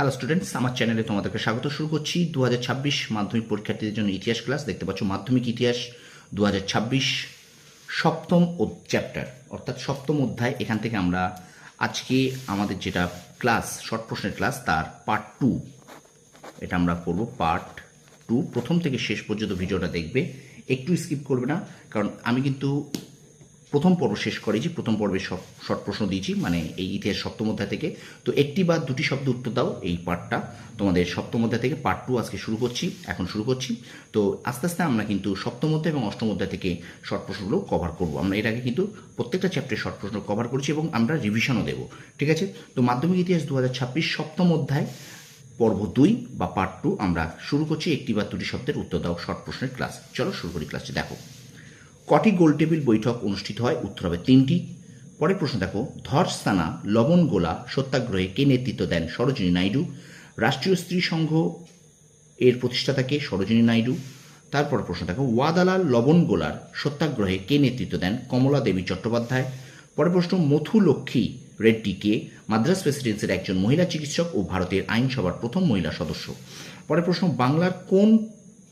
Hello students, আমার চ্যানেলে তোমাদেরকে স্বাগত। শুরু করছি 2026 মাধ্যমিক পরীক্ষার্থীদের জন্য ইতিহাস ক্লাস। দেখতে পাচ্ছ মাধ্যমিক ইতিহাস 2026 সপ্তম চ্যাপ্টার অর্থাৎ সপ্তম অধ্যায়। এখান থেকে আমরা আজকে আমাদের যেটা ক্লাস শর্ট প্রশ্নের ক্লাস তার পার্ট 2 এটা আমরা করব। পার্ট 2 প্রথম থেকে শেষ পর্যন্ত ভিডিওটা দেখবে, একটু স্কিপ করবে না, কারণ আমি কিন্তু প্রথম পর্ব শেষ করেছি। প্রথম পর্বে সব শর্ট প্রশ্ন দিয়েছি, মানে এই ইতিহাস সপ্তম অধ্যায় থেকে। তো একটি বা দুটি শব্দ উত্তর দাও, এই পার্টটা তোমাদের সপ্তম অধ্যায় থেকে পার্ট 2 আজকে এখন শুরু করছি। তো আস্তে আস্তে আমরা কিন্তু সপ্তম অধ্যায় এবং অষ্টম অধ্যায় থেকে শর্ট প্রশ্নগুলো কভার করব। আমরা এর আগে কিন্তু প্রত্যেকটা চ্যাপ্টারে শর্ট প্রশ্ন কভার করেছি এবং আমরা রিভিশনও দেবো, ঠিক আছে? তো মাধ্যমিক ইতিহাস 2026 সপ্তম অধ্যায় পর্ব 2 বা পার্ট 2 আমরা শুরু করছি। একটি বা দুটি শব্দের উত্তর দাও শর্ট প্রশ্নের ক্লাস। চলো শুরু করি ক্লাসটি। দেখো, কটি গোলটেবিল বৈঠক অনুষ্ঠিত হয়? উত্তর হবে 3টি। পরের প্রশ্ন দেখো, ধর্ষস্থানা লবণ গোলা সত্যাগ্রহে কে নেতৃত্ব দেন? সরোজিনী নাইডু। রাষ্ট্রীয় স্ত্রী সংঘ এর প্রতিষ্ঠাতা কে? সরোজিনী নাইডু। তারপর প্রশ্ন দেখো, ওয়াদালা লবণ গোলার সত্যাগ্রহে কে নেতৃত্ব দেন? কমলা দেবী চট্টোপাধ্যায়। পরের প্রশ্ন, মথু লক্ষ্মী রেড্ডি কে? মাদ্রাস প্রেসিডেন্সির একজন মহিলা চিকিৎসক ও ভারতের আইনসভার প্রথম মহিলা সদস্য। পরের প্রশ্ন, বাংলার কোন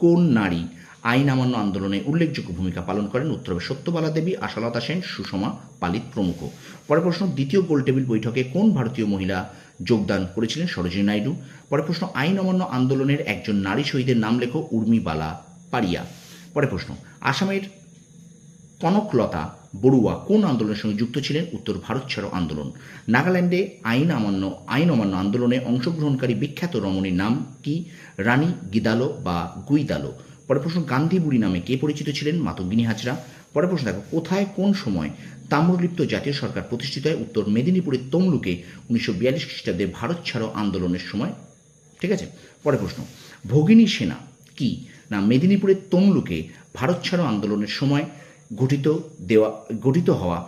কোন নারী আইন অমান্য আন্দোলনে উল্লেখযোগ্য ভূমিকা পালন করেন? উত্তর হবে সত্যবালা দেবী, আশালতা সেন, সুষমা পালিত প্রমুখ। পরের প্রশ্ন, দ্বিতীয় গোলটেবিল বৈঠকে কোন ভারতীয় মহিলা যোগদান করেছিলেন? সরোজিনী নাইডু। পরের প্রশ্ন, আইন অমান্য আন্দোলনের একজন নারী শহীদের নাম লেখো। উর্মিবালা পারিয়া। পরের প্রশ্ন, আসামের কনকলতা বড়ুয়া কোন আন্দোলনের সঙ্গে যুক্ত ছিলেন? উত্তর ভারত ছাড়ো আন্দোলন। নাগাল্যান্ডে আইন অমান্য আন্দোলনে অংশগ্রহণকারী বিখ্যাত রমণীর নাম কি? রানী গিদালো বা গুইদালো। পরের প্রশ্ন, গান্ধী বুড়ি নামে কে পরিচিত ছিলেন? মাতঙ্গিনী হাজরা। পরের প্রশ্ন দেখো, কোথায় কোন সময় তাম্রলিপ্ত জাতীয় সরকার প্রতিষ্ঠিত হয়? উত্তর মেদিনীপুরের তমলুকে 1942 খ্রিস্টাব্দে ভারত ছাড়ো আন্দোলনের সময়, ঠিক আছে? পরের প্রশ্ন, ভগিনী সেনা কি? না মেদিনীপুরের তমলুকে ভারত ছাড়ো আন্দোলনের সময় গঠিত হওয়া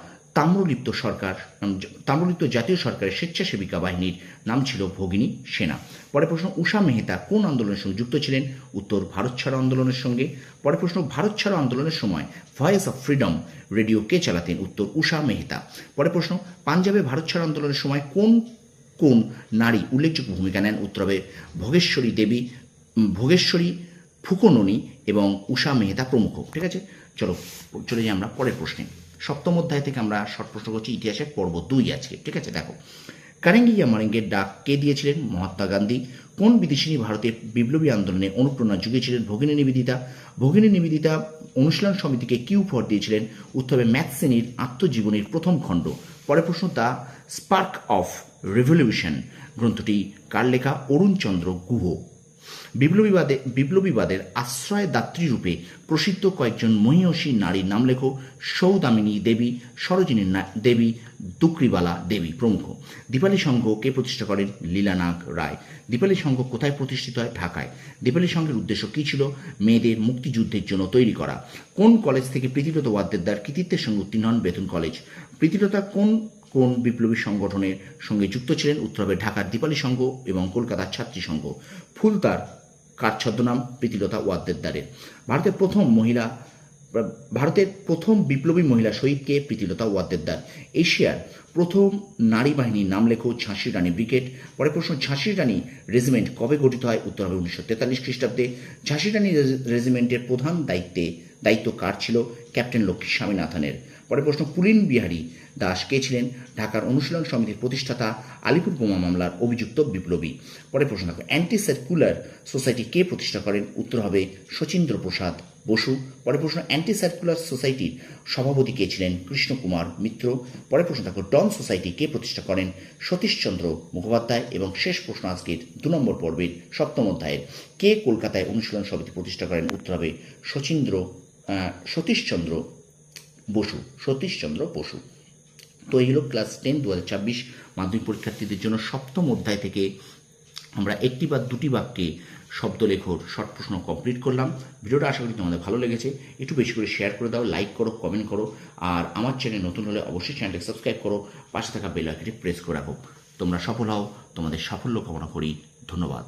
তাম্রলিপ্ত জাতীয় সরকারের স্বেচ্ছাসেবিকা বাহিনীর নাম ছিল ভগিনী সেনা। পরের প্রশ্ন, উষা মেহতা কোন আন্দোলনের সঙ্গে যুক্ত ছিলেন? উত্তর ভারত ছাড়ো আন্দোলনের সঙ্গে। পরের প্রশ্ন, ভারত ছাড়ো আন্দোলনের সময় ভয়েস অফ ফ্রিডম রেডিও কে চালাতেন? উত্তর উষা মেহতা। পরের প্রশ্ন, পাঞ্জাবে ভারত ছাড়ো আন্দোলনের সময় কোন কোন নারী উল্লেখযোগ্য ভূমিকা নেন? উত্তর হবে ভোগেশ্বরী ফুকননি এবং উষা মেহতা প্রমুখ, ঠিক আছে? চলো চলে যাই আমরা পরের প্রশ্নে। সপ্তম অধ্যায় থেকে আমরা শর্ট প্রশ্ন করছি ইতিহাসের পর্ব 2 আজকে, ঠিক আছে? দেখো, কারেঙ্গিয়া মারেঙ্গের ডাক কে দিয়েছিলেন? মহাত্মা গান্ধী। কোন বিদেশিনী ভারতের বিপ্লবী আন্দোলনে অনুপ্রেরণা জুগিয়েছিলেন? ভগিনী নিবেদিতা। ভগিনী নিবেদিতা অনুশীলন সমিতিকে কি উপহার দিয়েছিলেন? উত্তরে ম্যাথসেনির আত্মজীবনীর প্রথম খণ্ড। পরের প্রশ্ন, দ্য স্পার্ক অফ রেভলিউশন গ্রন্থটি কার লেখা? অরুণচন্দ্র গুহ। বিপ্লবীবাদের আশ্রয়দাত্রী রূপে প্রসিদ্ধ কয়েকজন মহিয়সী নারীর নাম লেখো। সৌদামিনী দেবী, সরোজিনী দেবী, দুকরিবালা দেবী প্রমুখ। দীপালি সংঘ কে প্রতিষ্ঠা করেন? লীলানাগ রায়। দীপালি সংঘ কোথায় প্রতিষ্ঠিত হয়? ঢাকায়। দীপালি সংঘের উদ্দেশ্য কী ছিল? মেয়েদের মুক্তিযুদ্ধের জন্য তৈরি করা। কোন কলেজ থেকে প্রীতিলতা ওয়াদ্দেদার কৃতিত্বের সঙ্গে উত্তীর্ণ হন? বেতন কলেজ। প্রীতিলতা কোন কোন বিপ্লবী সংগঠনের সঙ্গে যুক্ত ছিলেন? উত্তর হবে ঢাকার দীপালি সংঘ এবং কলকাতার ছাত্রী সংঘ। ফুলতার কার ছদ্মনাম? প্রীতিলতা ওয়াদ্দেদারের। ভারতের প্রথম বিপ্লবী মহিলা শহীদকে? প্রীতিলতা ওয়াদ্দেদার। এশিয়ার প্রথম নারী বাহিনীর নাম লেখো। ঝাঁসি রানী ব্রিগেড। পরের প্রশ্ন, ঝাঁসি রানী রেজিমেন্ট কবে গঠিত হয়? উত্তর হবে 1943 খ্রিস্টাব্দে। ঝাঁসি রানী রেজিমেন্টের প্রধান দায়িত্ব কার ছিল? ক্যাপ্টেন লক্ষ্মী স্বামীনাথনের। পরের প্রশ্ন, পুলিন বিহারী দাস কে ছিলেন? ঢাকার অনুশীলন সমিতির প্রতিষ্ঠাতা, আলিপুর বোমা মামলার অভিযুক্ত বিপ্লবী। পরের প্রশ্ন দেখো, অ্যান্টি সার্কুলার সোসাইটি কে প্রতিষ্ঠা করেন? উত্তর হবে শচীন্দ্র প্রসাদ বসু। পরের প্রশ্ন, অ্যান্টি সার্কুলার সোসাইটির সভাপতি কে ছিলেন? কৃষ্ণকুমার মিত্র। পরের প্রশ্ন দেখো, ডন সোসাইটি কে প্রতিষ্ঠা করেন? সতীশচন্দ্র মুখোপাধ্যায়। এবং শেষ প্রশ্ন আজকের 2 নম্বর পর্বের সপ্তম অধ্যায়ের, কে কলকাতায় অনুশীলন সমিতি প্রতিষ্ঠা করেন? উত্তর হবে সতীশচন্দ্র বসু। তো এই হলো ক্লাস 10 2026 মাধ্যমিক পরীক্ষার্থীদের জন্য সপ্তম অধ্যায় থেকে আমরা একটি বা দুটি বাক্যে শব্দ লেখর শর্ট প্রশ্ন কমপ্লিট করলাম। ভিডিওটা আশা করি তোমাদের ভালো লেগেছে। একটু বেশি করে শেয়ার করে দাও, লাইক করো, কমেন্ট করো, আর আমার চ্যানেল নতুন হলে অবশ্যই চ্যানেলটি সাবস্ক্রাইব করো, পাশে থাকা বেল আইকনটি প্রেস করে রাখো। তোমরা সফল হও, তোমাদের সাফল্য কামনা করি। ধন্যবাদ।